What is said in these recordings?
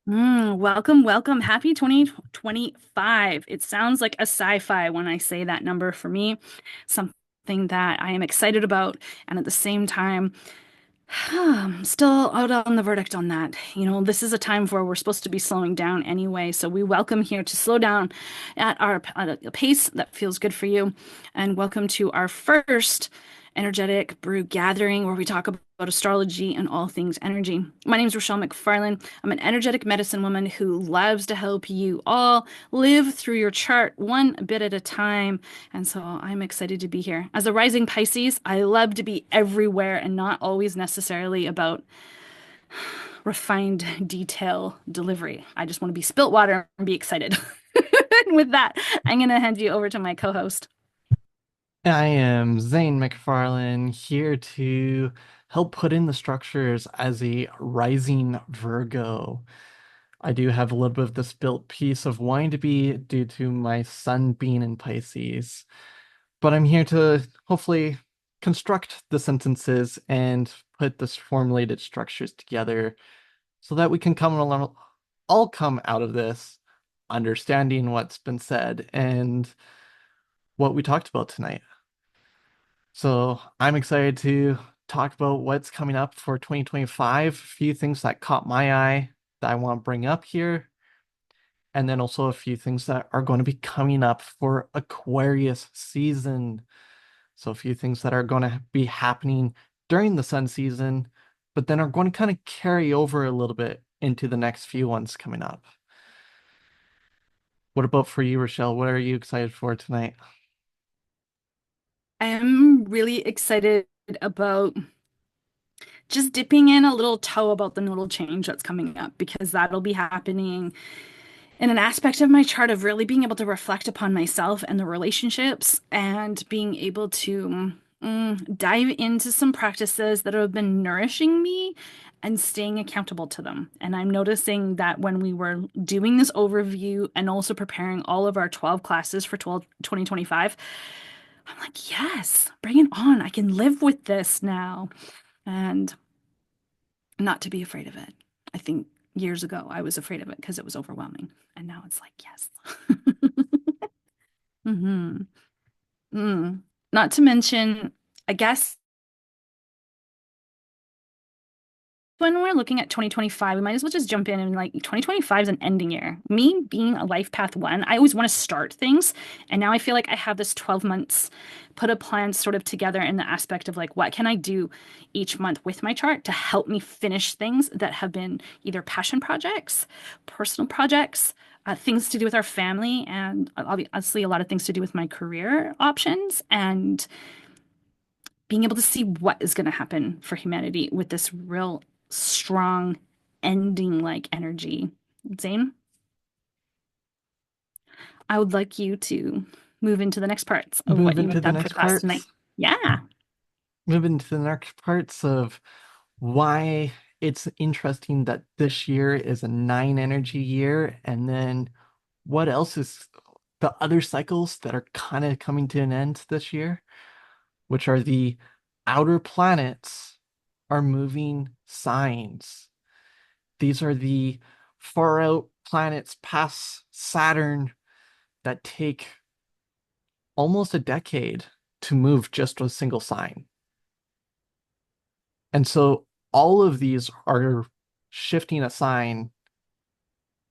Welcome, welcome. Happy 2025. It sounds like a sci-fi when I say that number for me. Something that I am excited about. And at the same time, I'm still out on the verdict on that. This is a time where we're supposed to be slowing down anyway. So we welcome here to slow down at a pace that feels good for you. And welcome to our first Energetic Brew gathering where we talk about astrology and all things energy. My name is Rochelle McFarlane. I'm an energetic medicine woman who loves to help you all live through your chart one bit at a time. And so I'm excited to be here. As a rising Pisces, I love to be everywhere and not always necessarily about refined detail delivery. I just want to be spilt water and be excited. And with that, I'm going to hand you over to my co-host. I am Zane McFarlane here to help put in the structures as a rising Virgo. I do have a little bit of this built piece of wanting to be due to my sun being in Pisces, but I'm here to hopefully construct the sentences and put this formulated structures together so that we can come along, all come out of this understanding what's been said and what we talked about tonight. So I'm excited to talk about what's coming up for 2025, a few things that caught my eye that I want to bring up here, and then also a few things that are going to be coming up for Aquarius season. So a few things that are going to be happening during the sun season, but then are going to kind of carry over a little bit into the next few ones coming up. What about for you, Rochelle? What are you excited for tonight? I'm really excited about just dipping in a little toe about the nodal change that's coming up because that'll be happening in an aspect of my chart of really being able to reflect upon myself and the relationships and being able to dive into some practices that have been nourishing me and staying accountable to them. And I'm noticing that when we were doing this overview and also preparing all of our 12 classes for 2025, I'm like, yes, bring it on. I can live with this now. And not to be afraid of it. I think years ago I was afraid of it because it was overwhelming. And now it's like, yes. hmm Mm. Not to mention, I guess when we're looking at 2025, we might as well just jump in and like 2025 is an ending year. Me being a life path one, I always want to start things. And now I feel like I have this 12 months, put a plan sort of together in the aspect of like, what can I do each month with my chart to help me finish things that have been either passion projects, personal projects, things to do with our family, and obviously a lot of things to do with my career options. And being able to see what is going to happen for humanity with this real strong ending like energy. Zane, I would like you to move into the next parts of Move what you into have the done for next class tonight. parts. Yeah. Move into the next parts of why it's interesting that this year is a nine energy year, and then what else is the other cycles that are kind of coming to an end this year, which are the outer planets are moving signs. These are the far out planets past Saturn that take almost a decade to move just a single sign. And so all of these are shifting a sign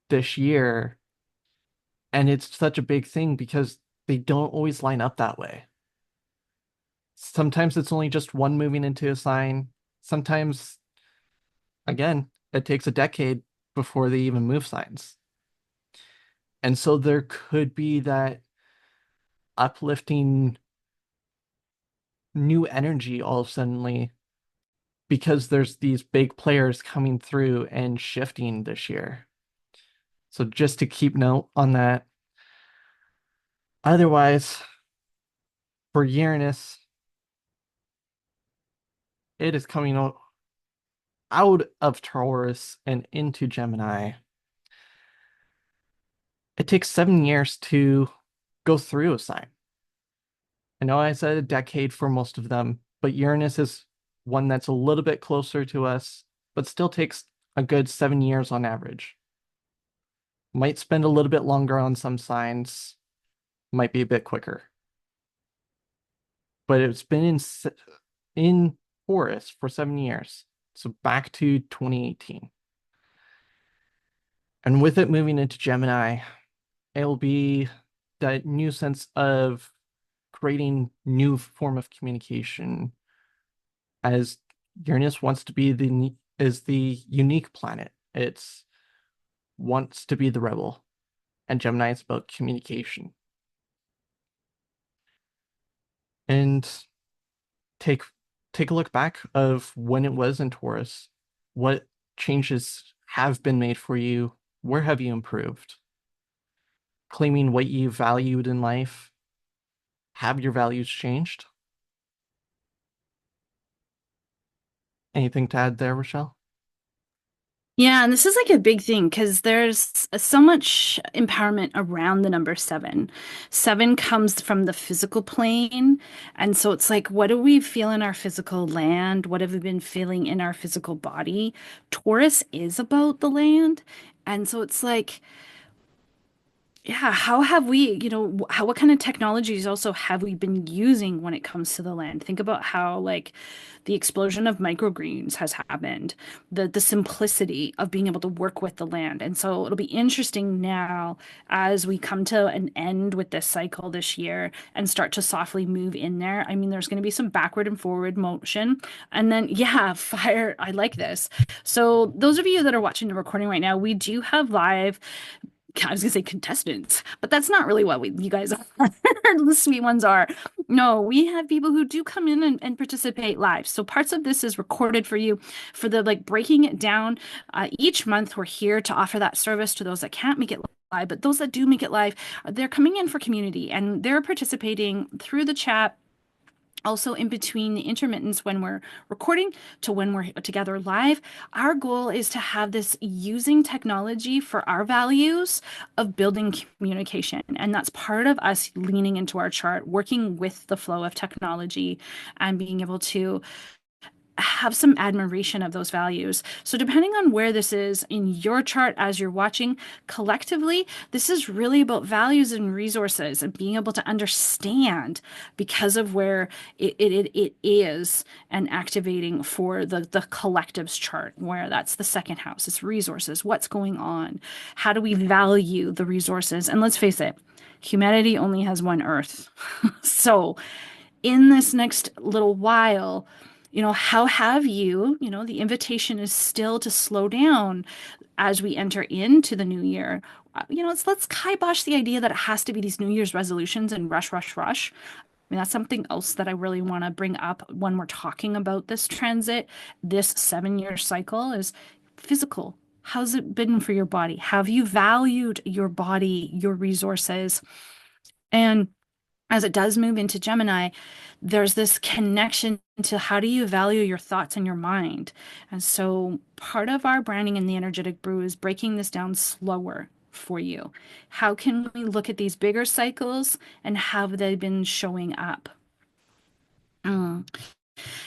this year. And it's such a big thing because they don't always line up that way. Sometimes it's only just one moving into a sign. Sometimes, again, it takes a decade before they even move signs. And so there could be that uplifting new energy all of a suddenly because there's these big players coming through and shifting this year. So just to keep note on that. Otherwise, for Uranus, it is coming out of Taurus and into Gemini. It takes 7 years to go through a sign. I know I said a decade for most of them, but Uranus is one that's a little bit closer to us, but still takes a good 7 years on average. Might spend a little bit longer on some signs, might be a bit quicker. But it's been in Taurus for 7 years. So back to 2018. And with it moving into Gemini, it'll be that new sense of creating new form of communication as Uranus wants to be the unique planet. It's wants to be the rebel, and Gemini is about communication. And take take a look back of when it was in Taurus. What changes have been made for you? Where have you improved? Claiming what you valued in life. Have your values changed? Anything to add there, Rochelle? Yeah, and this is like a big thing because there's so much empowerment around the number seven. Seven comes from the physical plane. And so it's like, what do we feel in our physical land? What have we been feeling in our physical body? Taurus is about the land. And so it's like, yeah, how have we, how what kind of technologies also have we been using when it comes to the land? Think about how like the explosion of microgreens has happened, the simplicity of being able to work with the land. And so it'll be interesting now as we come to an end with this cycle this year and start to softly move in there. I mean, there's going to be some backward and forward motion. And then, yeah, fire. I like this. So those of you that are watching the recording right now, we do have live I was gonna say contestants, but that's not really what you guys are. The sweet ones are. No, we have people who do come in and participate live. So parts of this is recorded for you for the like breaking it down. Each month we're here to offer that service to those that can't make it live, but those that do make it live, they're coming in for community and they're participating through the chat also in between the intermittents when we're recording to when we're together live. Our goal is to have this using technology for our values of building communication. And that's part of us leaning into our chart, working with the flow of technology and being able to have some admiration of those values. So, depending on where this is in your chart as you're watching, collectively, this is really about values and resources and being able to understand because of where it is and activating for the collective's chart, where that's the second house, it's resources, what's going on, how do we value the resources? And let's face it, humanity only has one Earth. So, in this next little while, how have you, the invitation is still to slow down as we enter into the new year. Let's kibosh the idea that it has to be these New Year's resolutions and rush, rush, rush. I mean, that's something else that I really want to bring up when we're talking about this transit, this 7 year cycle is physical. How's it been for your body? Have you valued your body, your resources? And as it does move into Gemini, there's this connection to how do you value your thoughts and your mind. And so part of our branding in the Energetic Brew is breaking this down slower for you. How can we look at these bigger cycles and have they been showing up? Mm,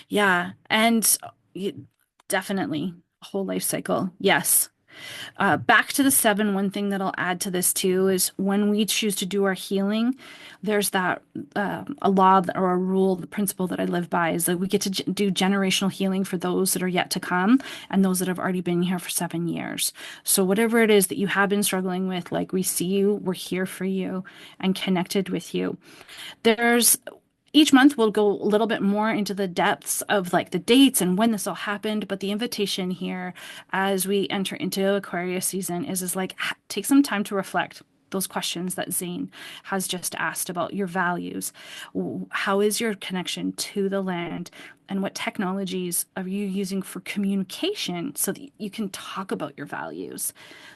yeah. And definitely a whole life cycle. Yes. Back to the seven, one thing that I'll add to this too is when we choose to do our healing, there's that a law or a rule, the principle that I live by is that we get to do generational healing for those that are yet to come and those that have already been here for 7 years. So whatever it is that you have been struggling with, like we see you, we're here for you and connected with you. There's each month we'll go a little bit more into the depths of like the dates and when this all happened, but the invitation here as we enter into Aquarius season is like take some time to reflect those questions that Zane has just asked about your values. How is your connection to the land? And what technologies are you using for communication so that you can talk about your values?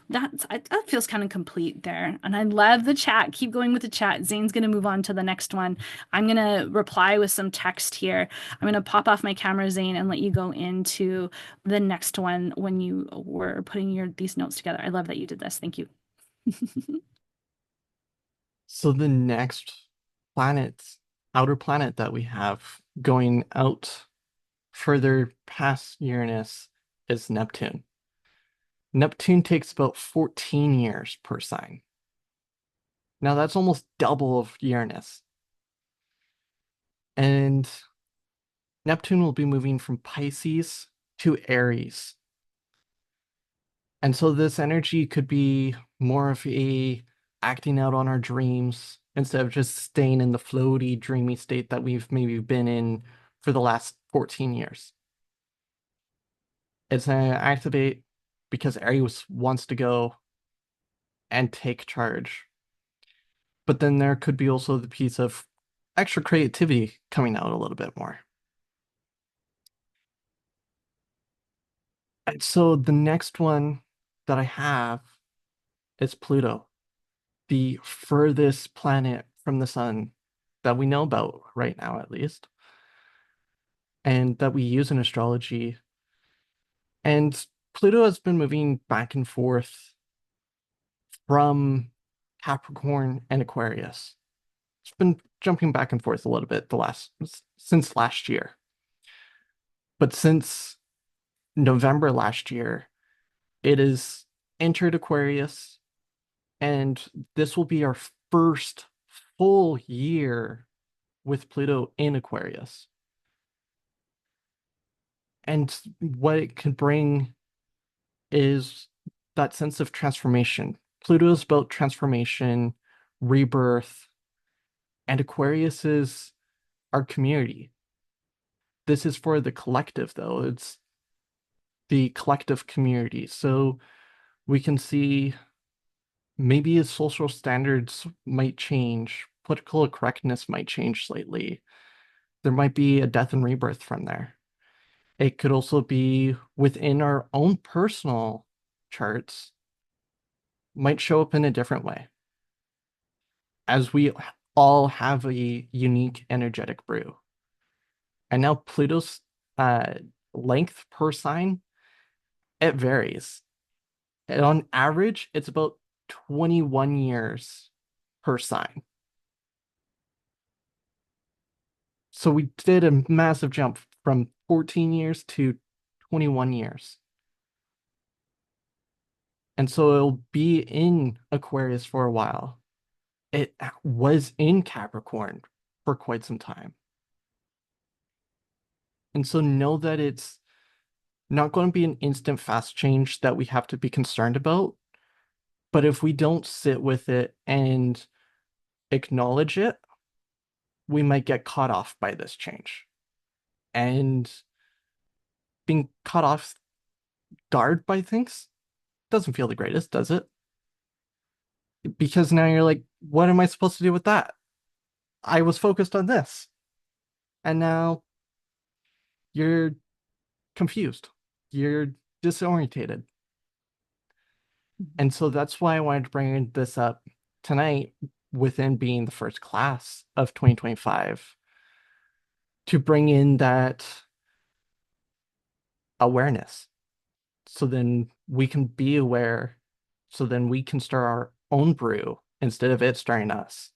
That feels kind of complete there. And I love the chat. Keep going with the chat. Zane's going to move on to the next one. I'm going to reply with some text here. I'm going to pop off my camera, Zane, and let you go into the next one when you were putting these notes together. I love that you did this. Thank you. So the next planet, outer planet that we have going out further past Uranus is Neptune. Neptune takes about 14 years per sign. Now that's almost double of Uranus. And Neptune will be moving from Pisces to Aries. And so this energy could be more of a acting out on our dreams instead of just staying in the floaty, dreamy state that we've maybe been in for the last 14 years. It's an activate because Aries wants to go and take charge. But then there could be also the piece of extra creativity coming out a little bit more. And so the next one that I have is Pluto, the furthest planet from the sun that we know about right now, at least, and that we use in astrology. And Pluto has been moving back and forth from Capricorn and Aquarius. It's been jumping back and forth a little bit the last since last year. But since November last year, it has entered Aquarius, and this will be our first full year with Pluto in Aquarius. And what it can bring is that sense of transformation. Pluto is about transformation, rebirth, and Aquarius is our community. This is for the collective, though. It's the collective community. So we can see maybe social standards might change, political correctness might change slightly. There might be a death and rebirth from there. It could also be within our own personal charts, might show up in a different way, as we all have a unique energetic brew. And now Pluto's uh, length per sign, it varies. And on average, it's about 21 years per sign. So we did a massive jump from 14 years to 21 years. And so it'll be in Aquarius for a while. It was in Capricorn for quite some time. And so know that it's not going to be an instant fast change that we have to be concerned about. But if we don't sit with it and acknowledge it, we might get caught off by this change. And being caught off guard by things doesn't feel the greatest, does it? Because now you're like, what am I supposed to do with that? I was focused on this. And now you're confused. You're disorientated. And so that's why I wanted to bring this up tonight within being the first class of 2025 to bring in that awareness. So then we can be aware. So then we can start our own brew instead of it starting us.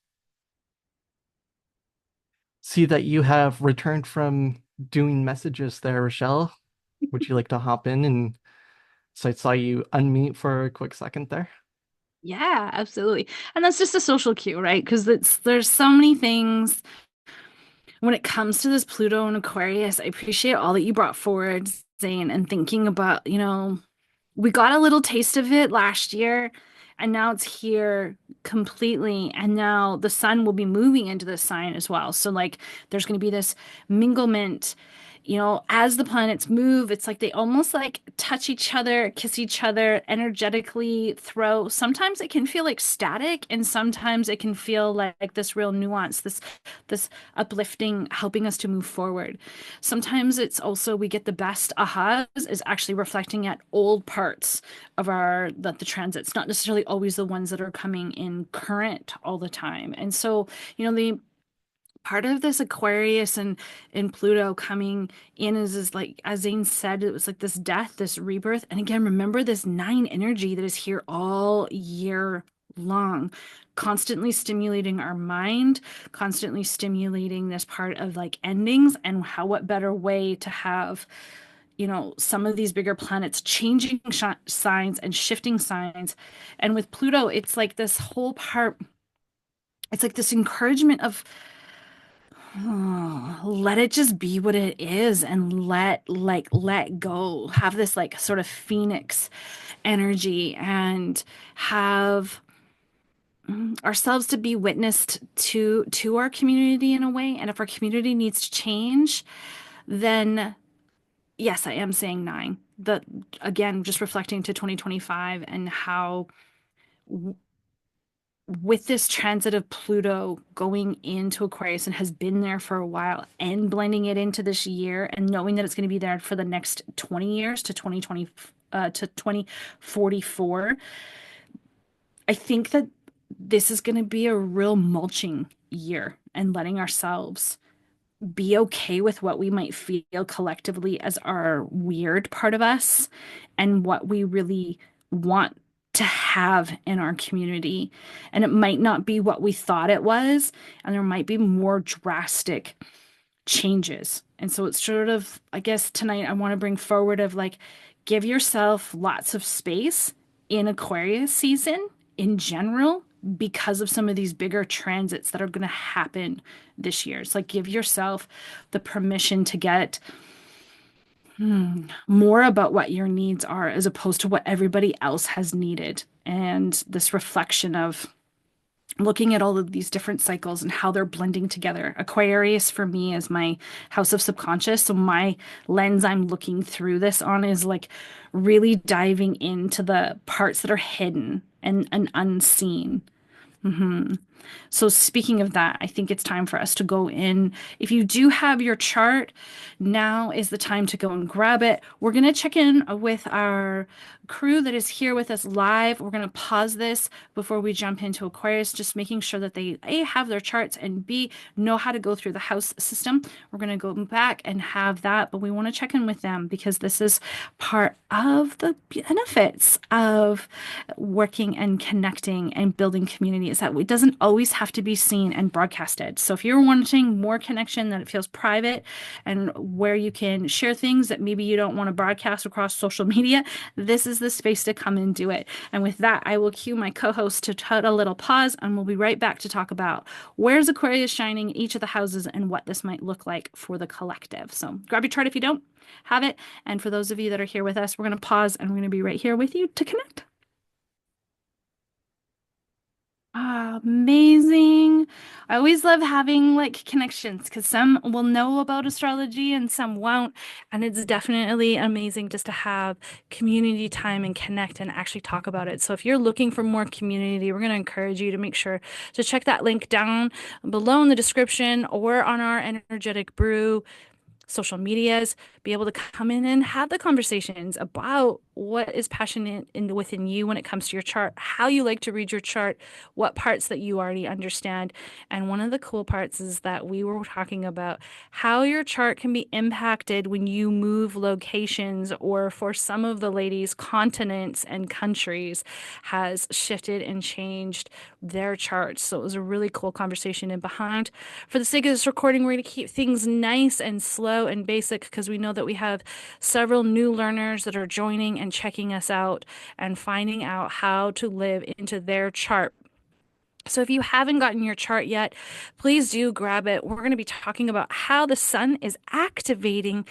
See that you have returned from doing messages there, Rochelle. Would you like to hop in? And so I saw you unmute for a quick second there. Yeah, absolutely. And that's just a social cue, right? Because there's so many things when it comes to this Pluto and Aquarius. I appreciate all that you brought forward, Zane, and thinking about, we got a little taste of it last year, and now it's here completely. And now the sun will be moving into this sign as well. So, like, there's going to be this minglement. As the planets move, it's like they almost like touch each other, kiss each other energetically throw. Sometimes it can feel like static, and sometimes it can feel like this real nuance, this uplifting, helping us to move forward. Sometimes it's also we get the best ahas is actually reflecting at old parts of the transits, not necessarily always the ones that are coming in current all the time. And so, the part of this Aquarius and Pluto coming in is like as Zane said, it was like this death, this rebirth. And again, remember this nine energy that is here all year long, constantly stimulating our mind, constantly stimulating this part of like endings and what better way to have some of these bigger planets changing signs and shifting signs. And with Pluto, it's like this whole part, it's like this encouragement of let it just be what it is and let go. Have this like sort of phoenix energy and have ourselves to be witnessed to our community in a way. And if our community needs to change, then yes, I am saying nine. The Again, just reflecting to 2025 and how with this transit of Pluto going into Aquarius and has been there for a while and blending it into this year and knowing that it's going to be there for the next 20 years to 2020 to 2044, I think that this is going to be a real mulching year and letting ourselves be okay with what we might feel collectively as our weird part of us and what we really want to have in our community. And it might not be what we thought it was, and there might be more drastic changes. And so it's sort of, I guess tonight I want to bring forward of like, give yourself lots of space in Aquarius season in general because of some of these bigger transits that are going to happen this year. It's like give yourself the permission to get more about what your needs are as opposed to what everybody else has needed. And this reflection of looking at all of these different cycles and how they're blending together. Aquarius for me is my house of subconscious. So my lens I'm looking through this on is like really diving into the parts that are hidden and unseen. So speaking of that, I think it's time for us to go in. If you do have your chart, now is the time to go and grab it. We're going to check in with our crew that is here with us live. We're going to pause this before we jump into Aquarius, just making sure that they A, have their charts and B, know how to go through the house system. We're going to go back and have that, but we want to check in with them because this is part of the benefits of working and connecting and building community is that it doesn't always have to be seen and broadcasted. So if you're wanting more connection that it feels private and where you can share things that maybe you don't want to broadcast across social media, this is the space to come and do it. And with that, I will cue my co-host to take a little pause and we'll be right back to talk about where's Aquarius shining in each of the houses and what this might look like for the collective. So grab your chart if you don't have it. And for those of you that are here with us, we're going to pause and we're going to be right here with you to connect. Amazing. I always love having like connections because some will know about astrology and some won't. And it's definitely amazing just to have community time and connect and actually talk about it. So if you're looking for more community, we're going to encourage you to make sure to check that link down below in the description or on our Energetic Brew social medias, be able to come in and have the conversations about what is passionate within you when it comes to your chart, how you like to read your chart, what parts that you already understand. And one of the cool parts is that we were talking about how your chart can be impacted when you move locations, or for some of the ladies, continents and countries has shifted and changed their charts. So it was a really cool conversation. And behind, for the sake of this recording, we're going to keep things nice and slow and basic because we know that we have several new learners that are joining and checking us out and finding out how to live into their chart. So if you haven't gotten your chart yet, please do grab it. We're going to be talking about how the sun is activating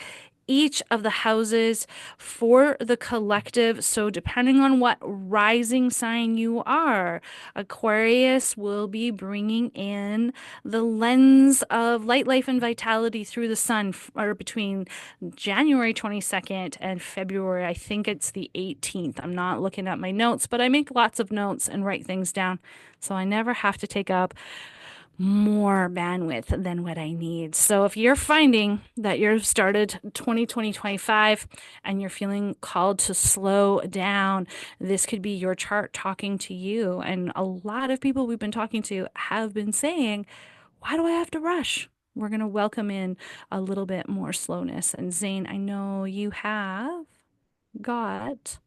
each of the houses for the collective. So, depending on what rising sign you are, Aquarius will be bringing in the lens of light, life, and vitality through the sun, or between January 22nd and February. I think it's the 18th. I'm not looking at my notes, but I make lots of notes and write things down. So, I never have to take up more bandwidth than what I need. So if you're finding that you've started 2025 and you're feeling called to slow down, this could be your chart talking to you. And a lot of people we've been talking to have been saying, why do I have to rush? We're going to welcome in a little bit more slowness. And Zane, I know you have got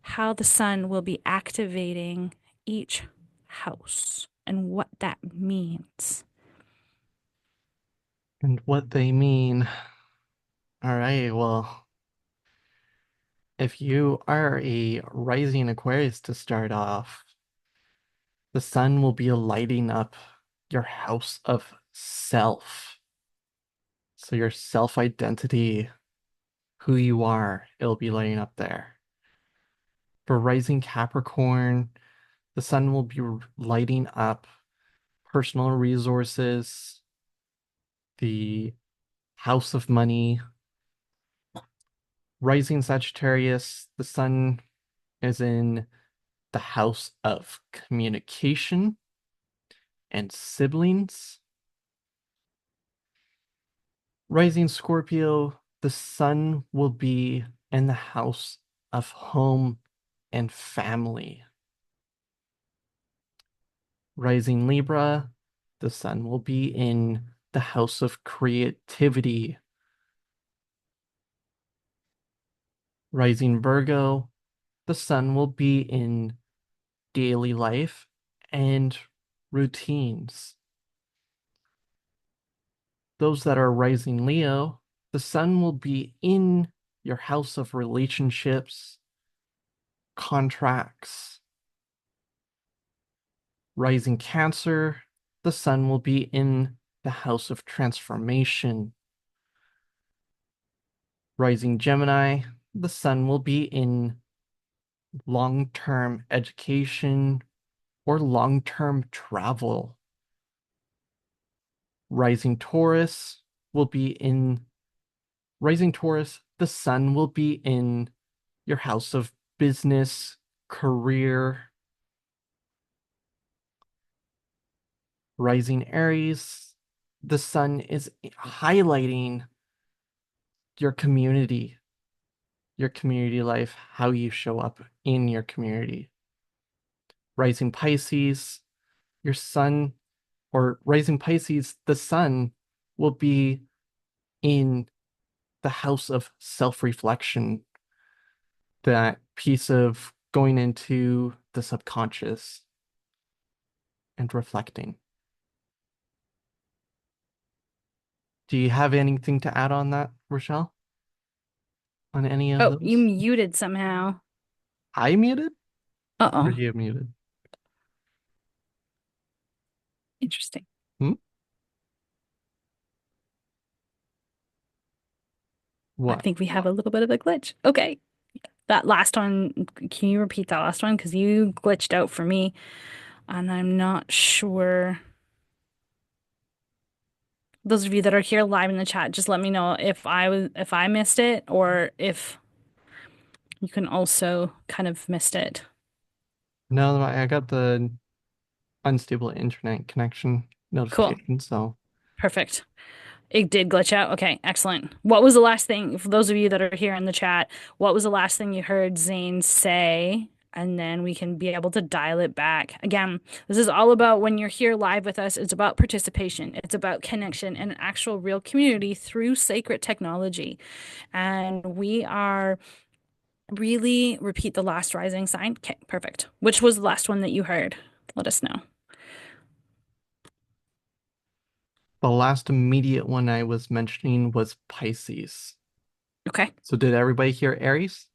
how the sun will be activating each house and what that means. And what they mean. All right, well. If you are a rising Aquarius to start off, the sun will be lighting up your house of self. So your self-identity, who you are, it'll be lighting up there. For rising Capricorn, the sun will be lighting up personal resources, the house of money. Rising Sagittarius, the sun is in the house of communication and siblings. Rising Scorpio, the sun will be in the house of home and family. Rising Libra, the sun will be in the house of creativity. Rising Virgo, the sun will be in daily life and routines. Those that are rising Leo, the sun will be in your house of relationships, contracts. Rising Cancer, the sun will be in the house of transformation. Rising Gemini, the sun will be in long-term education or long-term travel. Rising Taurus will be in Rising Taurus, the sun will be in your house of business, career. Rising Aries, the sun is highlighting your your community life, how you show up in your community. Rising Pisces, your sun, or rising Pisces, the sun will be in the house of self-reflection, that piece of going into the subconscious and reflecting. Do you have anything to add on that, Rochelle? On any of Oh, you those? muted somehow. I muted or Uh-oh. you muted? Interesting. Hmm? I What? think we have a little bit of a glitch. Okay. That last one, can you repeat that last one? Because you glitched out for me, and I'm not sure. Those of you that are here live in the chat, just let me know if I missed it or if you can also kind of missed it. No, I got the unstable internet connection Cool. notification, so Perfect. It did glitch out. Okay, excellent. What was the last thing, for those of you that are here in the chat, what was the last thing you heard Zane say? And then we can be able to dial it back. Again, this is all about when you're here live with us, it's about participation, it's about connection and actual real community through sacred technology. And we are really repeat the last rising sign. Okay, perfect. Which was the last one that you heard? Let us know. the last immediate one I was mentioning was Pisces. Okay. So did everybody hear Aries?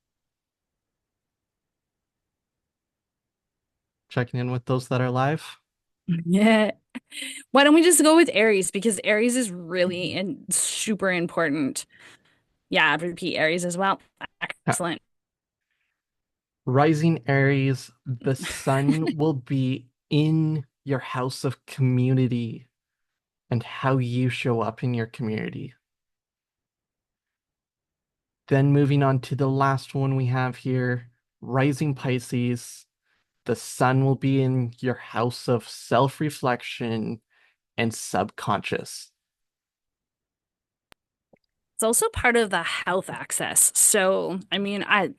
Checking in with those that are live? Yeah. Why don't we just go with Aries? Because Aries is really and super important. Yeah, repeat Aries as well. Ha- Excellent. Rising Aries, the sun will be in your house of community and how you show up in your community. Then moving on to the last one we have here, Rising Pisces, the sun will be in your house of self-reflection and subconscious. It's also part of the health access. So, I mean, I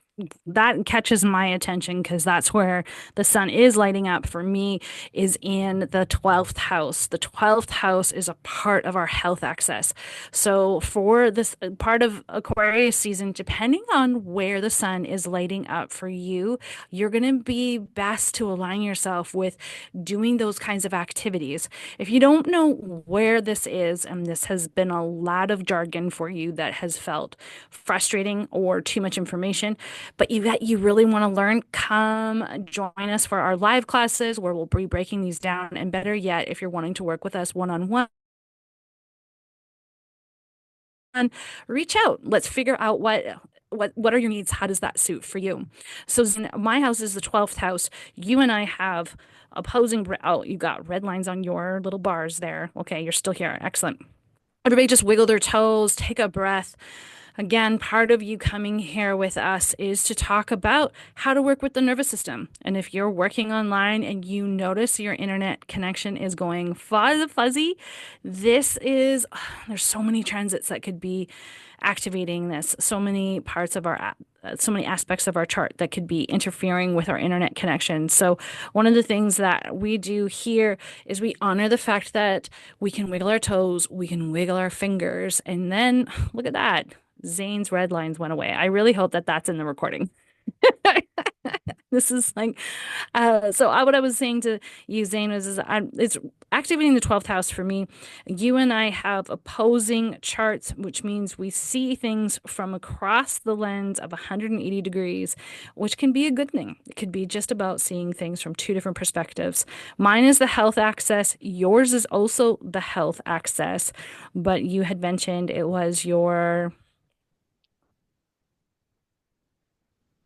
that catches my attention because that's where the sun is lighting up for me is in the 12th house. The 12th house is a part of our health access. So, for this part of Aquarius season, depending on where the sun is lighting up for you, you're going to be best to align yourself with doing those kinds of activities. If you don't know where this is, and this has been a lot of jargon for you that has felt frustrating or too much information, but you really want to learn, come join us for our live classes where we'll be breaking these down. And better yet, if you're wanting to work with us one-on-one, reach out. Let's figure out what are your needs? How does that suit for you? So my house is the 12th house. You and I have opposing. Oh, you got red lines on your little bars there. Okay, you're still here. Excellent. Everybody just wiggle their toes, take a breath. Again, part of you coming here with us is to talk about how to work with the nervous system. And if you're working online and you notice your internet connection is going fuzzy, this is, there's so many transits that could be activating this, so many parts of so many aspects of our chart that could be interfering with our internet connection. So, one of the things that we do here is we honor the fact that we can wiggle our toes, we can wiggle our fingers, and then look at that. Zane's red lines went away. I really hope that that's in the recording. This is like, what I was saying to you, Zane, it's activating the 12th house for me. You and I have opposing charts, which means we see things from across the lens of 180 degrees, which can be a good thing. It could be just about seeing things from two different perspectives. Mine is the health axis. Yours is also the health axis, but you had mentioned it was your.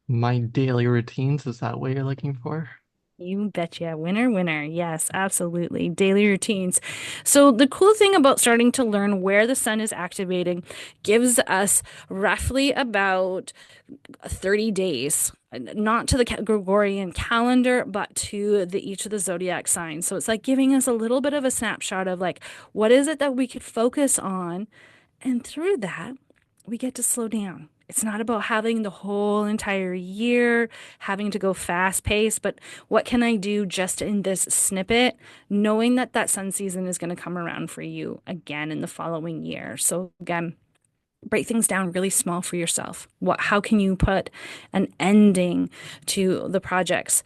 My daily routines, is that what you're looking for? You betcha. Winner, winner. Yes, absolutely. Daily routines. So, the cool thing about starting to learn where the sun is activating gives us roughly about 30 days, not to the Gregorian calendar, but to each of the zodiac signs. So, it's like giving us a little bit of a snapshot of like, what is it that we could focus on? And through that, we get to slow down. It's not about having the whole entire year, having to go fast paced, but what can I do just in this snippet, knowing that that sun season is going to come around for you again in the following year. So again, break things down really small for yourself. How can you put an ending to the projects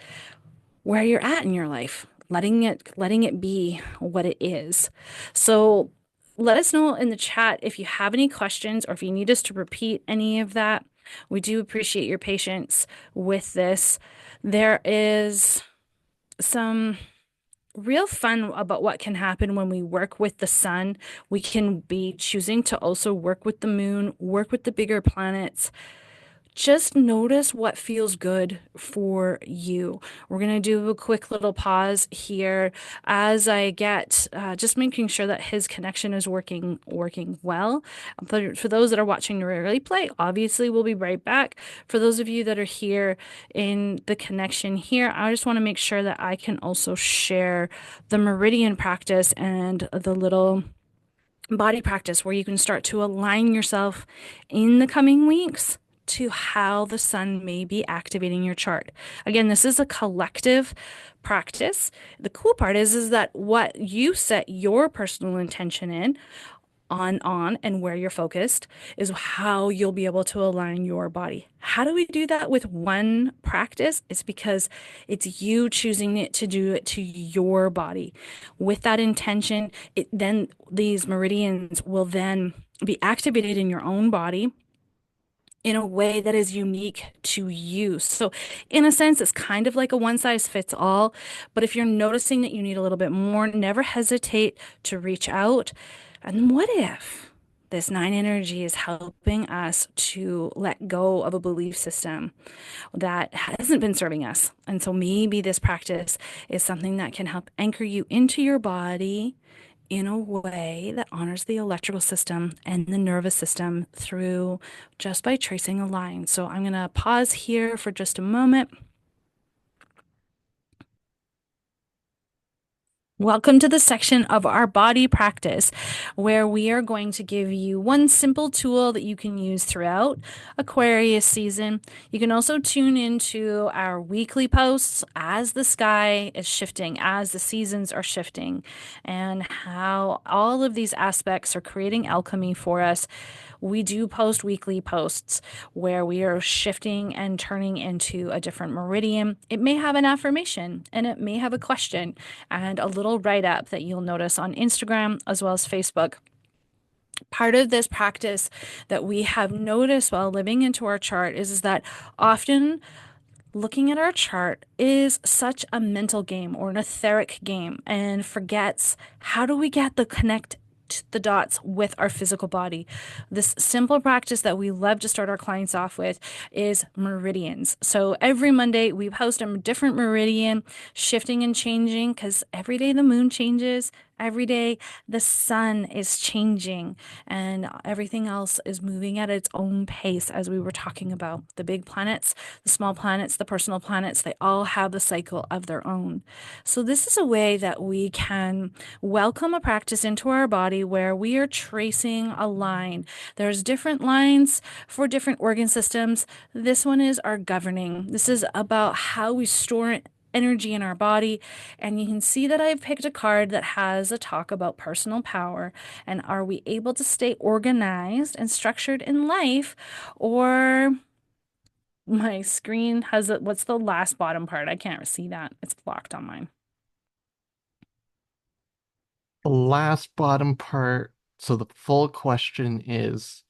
where you're at in your life, letting it be what it is. So let us know in the chat if you have any questions or if you need us to repeat any of that. We do appreciate your patience with this. There is some real fun about what can happen when we work with the sun. We can be choosing to also work with the moon, work with the bigger planets. Just notice what feels good for you. We're going to do a quick little pause here as I get just making sure that his connection is working well. For those that are watching the replay, obviously we'll be right back. For those of you that are here in the connection here, I just want to make sure that I can also share the meridian practice and the little body practice where you can start to align yourself in the coming weeks to how the sun may be activating your chart. Again, this is a collective practice. The cool part is that what you set your personal intention in on and where you're focused is how you'll be able to align your body. How do we do that with one practice? It's because it's you choosing it to do it to your body. With that intention, then these meridians will then be activated in your own body in a way that is unique to you. So, in a sense, it's kind of like a one size fits all. But if you're noticing that you need a little bit more, never hesitate to reach out. And what if this nine energy is helping us to let go of a belief system that hasn't been serving us? And so maybe this practice is something that can help anchor you into your body in a way that honors the electrical system and the nervous system through just by tracing a line. So I'm going to pause here for just a moment. Welcome to the section of our body practice where we are going to give you one simple tool that you can use throughout Aquarius season. You can also tune into our weekly posts as the sky is shifting, as the seasons are shifting, and how all of these aspects are creating alchemy for us. We do post weekly posts where we are shifting and turning into a different meridian. It may have an affirmation and it may have a question and a little write up that you'll notice on Instagram as well as Facebook. Part of this practice that we have noticed while living into our chart is that often looking at our chart is such a mental game or an etheric game and forgets how do we get the connect the dots with our physical body. This simple practice that we love to start our clients off with is meridians. So every Monday we post a different meridian, shifting and changing because every day the moon changes. Every day the sun is changing and everything else is moving at its own pace, as we were talking about. The big planets, the small planets, the personal planets, they all have the cycle of their own. So, this is a way that we can welcome a practice into our body where we are tracing a line. There's different lines for different organ systems. This one is our governing. This is about how we store energy in our body. And you can see that I've picked a card that has a talk about personal power. And are we able to stay organized and structured in life? Or my screen has a, what's the last bottom part? I can't see that. It's blocked on mine. The last bottom part. So the full question is,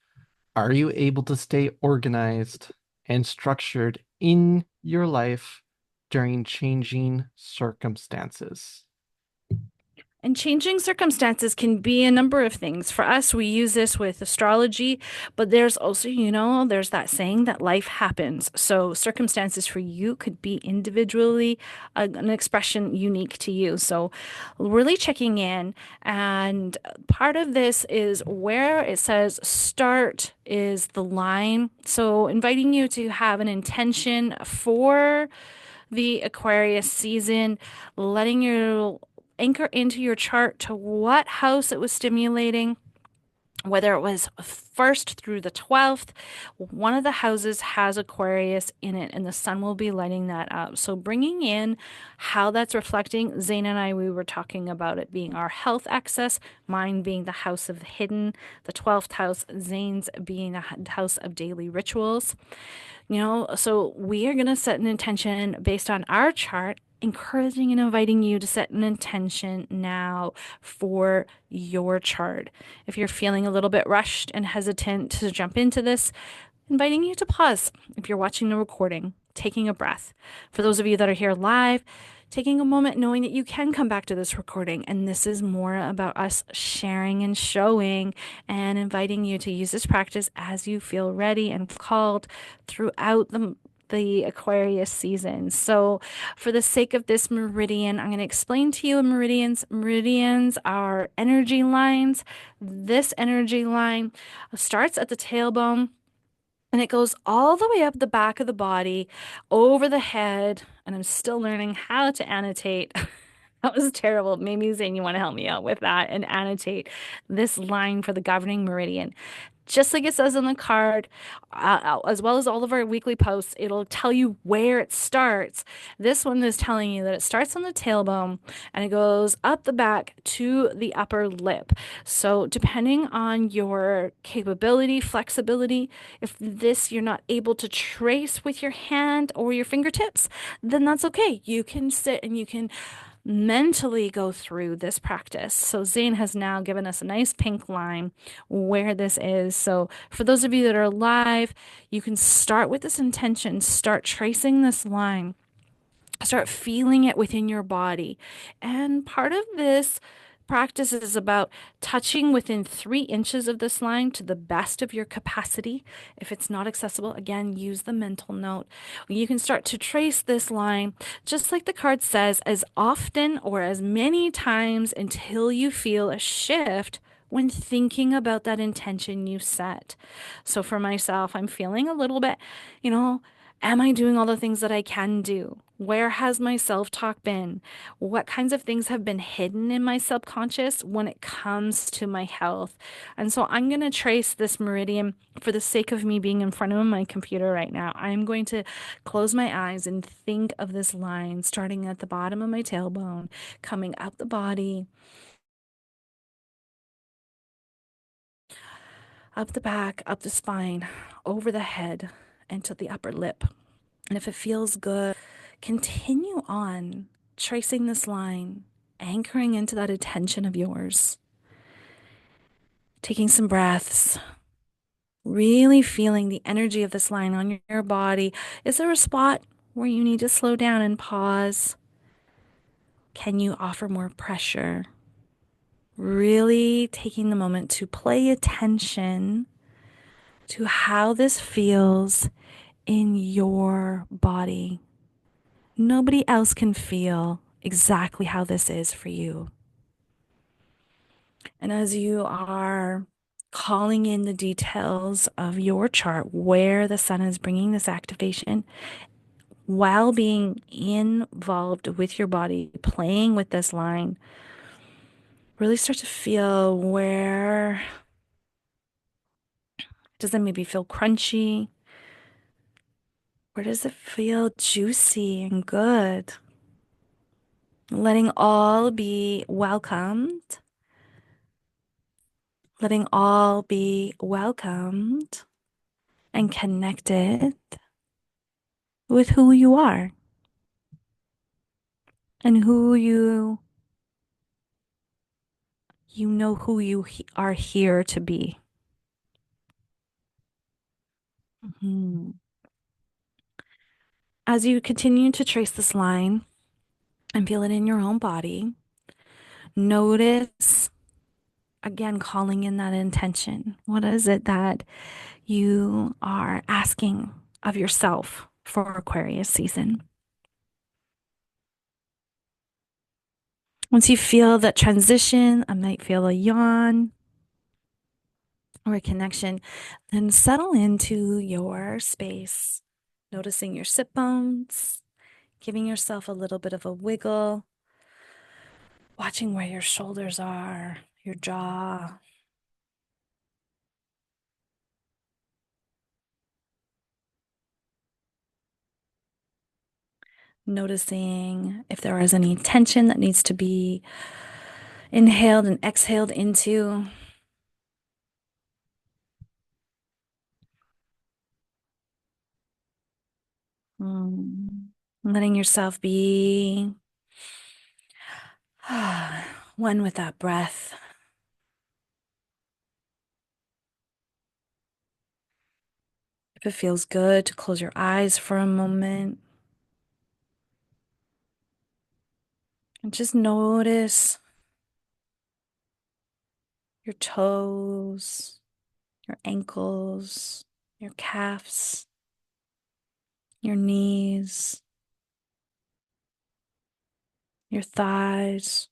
are you able to stay organized and structured in your life during changing circumstances? And changing circumstances can be a number of things. For us, we use this with astrology, but there's also, there's that saying that life happens. So circumstances for you could be individually an expression unique to you. So really checking in. And part of this is where it says start is the line. So inviting you to have an intention for the Aquarius season, letting you anchor into your chart to what house it was stimulating, whether it was first through the 12th. One of the houses has Aquarius in it, and the sun will be lighting that up. So, bringing in how that's reflecting, Zane and I, we were talking about it being our health axis, mine being the house of the hidden, the 12th house, Zane's being the house of daily rituals. So we are going to set an intention based on our chart, encouraging and inviting you to set an intention now for your chart. If you're feeling a little bit rushed and hesitant to jump into this, inviting you to pause if you're watching the recording, taking a breath. For those of you that are here live, taking a moment knowing that you can come back to this recording. And this is more about us sharing and showing and inviting you to use this practice as you feel ready and called throughout the Aquarius season. So, for the sake of this meridian, I'm going to explain to you meridians. Meridians are energy lines. This energy line starts at the tailbone and it goes all the way up the back of the body, over the head. And I'm still learning how to annotate. That was terrible. Maybe Zane, you want to help me out with that and annotate this line for the governing meridian. Just like it says on the card, as well as all of our weekly posts, it'll tell you where it starts. This one is telling you that it starts on the tailbone and it goes up the back to the upper lip. So, depending on your capability, flexibility, if this you're not able to trace with your hand or your fingertips, then that's okay. You can sit and you can mentally go through this practice. So Zane has now given us a nice pink line where this is. So for those of you that are live, you can start with this intention, start tracing this line, start feeling it within your body. And part of this practice is about touching within 3 inches of this line to the best of your capacity. If it's not accessible, again, use the mental note. You can start to trace this line, just like the card says, as often or as many times until you feel a shift when thinking about that intention you set. So for myself, I'm feeling a little bit, you know, am I doing all the things that I can do? Where has my self talk been? What kinds of things have been hidden in my subconscious when it comes to my health? And so I'm going to trace this meridian for the sake of me being in front of my computer right now. I'm going to close my eyes and think of this line starting at the bottom of my tailbone, coming up the body, up the back, up the spine, over the head, and to the upper lip. And if it feels good, continue on tracing this line, anchoring into that attention of yours. Taking some breaths, really feeling the energy of this line on your body. Is there a spot where you need to slow down and pause? Can you offer more pressure? Really taking the moment to pay attention to how this feels in your body. Nobody else can feel exactly how this is for you. And as you are calling in the details of your chart, where the sun is bringing this activation, while being involved with your body, playing with this line, really start to feel where does it maybe feel crunchy? Where does it feel juicy and good? Letting all be welcomed, letting all be welcomed and connected with who you are and who you know who you are here to be. Mhm. As you continue to trace this line and feel it in your own body, notice again calling in that intention. What is it that you are asking of yourself for Aquarius season? Once you feel that transition, I might feel a yawn or a connection, then settle into your space, noticing your sit bones, giving yourself a little bit of a wiggle, watching where your shoulders are, your jaw. Noticing if there is any tension that needs to be inhaled and exhaled into. Mm. Letting yourself be one with that breath. If it feels good to close your eyes for a moment and just notice your toes, your ankles, your calves, your knees, your thighs,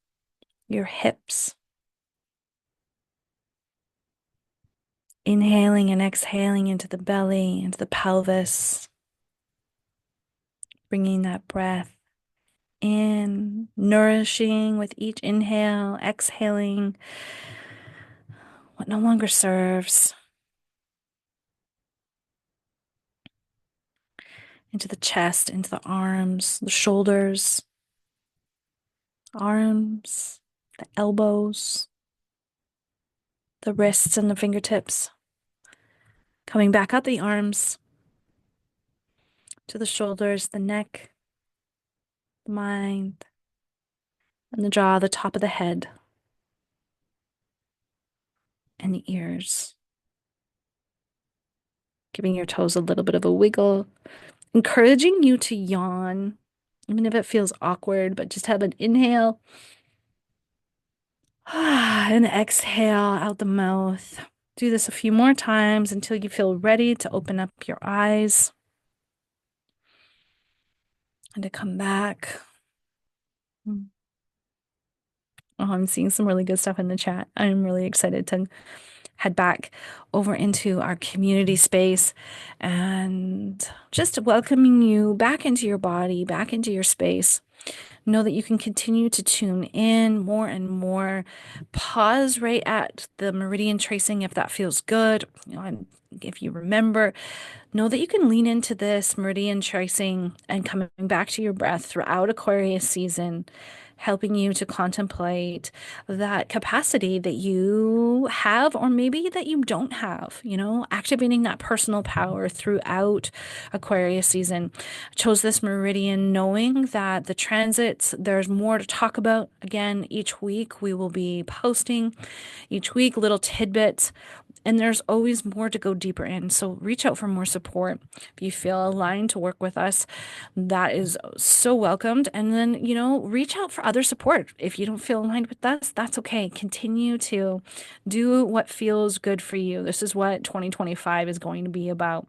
your hips. Inhaling and exhaling into the belly, into the pelvis, bringing that breath in, nourishing with each inhale, exhaling what no longer serves, into the chest, into the arms, the shoulders, arms, the elbows, the wrists and the fingertips. Coming back up the arms to the shoulders, the neck, the mind, and the jaw, the top of the head, and the ears. Giving your toes a little bit of a wiggle, encouraging you to yawn, even if it feels awkward, but just have an inhale and exhale out the mouth. Do this a few more times until you feel ready to open up your eyes and to come back. Oh, I'm seeing some really good stuff in the chat. I'm really excited to head back over into our community space and just welcoming you back into your body, back into your space. Know that you can continue to tune in more and more. Pause right at the meridian tracing if that feels good. And if you remember, know that you can lean into this meridian tracing and coming back to your breath throughout Aquarius season helping you to contemplate that capacity that you have, or maybe that you don't have, activating that personal power throughout Aquarius season. I chose this meridian knowing that the transits, there's more to talk about. Again, each week we will be posting each week little tidbits, and there's always more to go deeper in. So reach out for more support. If you feel aligned to work with us, that is so welcomed. And then, reach out for other support. If you don't feel aligned with us, that's okay. Continue to do what feels good for you. This is what 2025 is going to be about.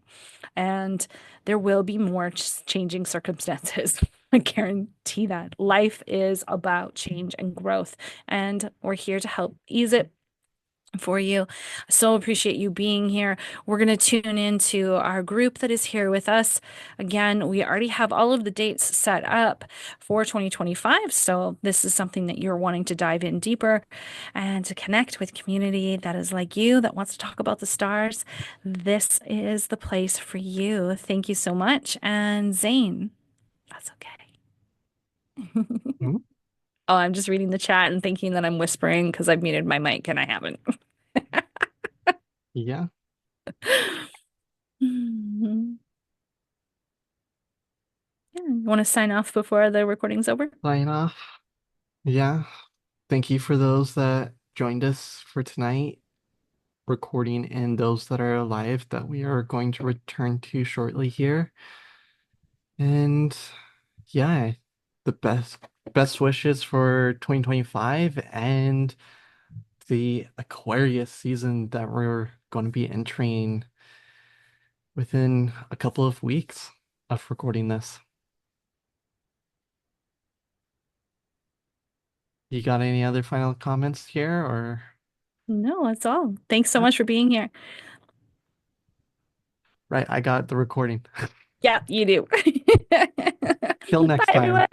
And there will be more changing circumstances. I guarantee that. Life is about change and growth, and we're here to help ease it for you. So appreciate you being here. We're going to tune into our group that is here with us. Again, we already have all of the dates set up for 2025. So this is something that you're wanting to dive in deeper and to connect with community that is like you, that wants to talk about the stars. This is the place for you. Thank you so much. And Zane, that's okay. Mhm. Oh, I'm just reading the chat and thinking that I'm whispering because I've muted my mic and I haven't. Yeah, Mhm. Yeah, you want to sign off before the recording's over? sign off. Yeah, thank you for those that joined us for tonight, recording, and those that are alive that we are going to return to shortly here. And yeah, the best wishes for 2025 and the Aquarius season that we're going to be entering within a couple of weeks of recording this. You got any other final comments here or No, that's all. Thanks so yeah, much for being here. right, I got the recording. Yeah, you do. Till Bye, next time. everyone.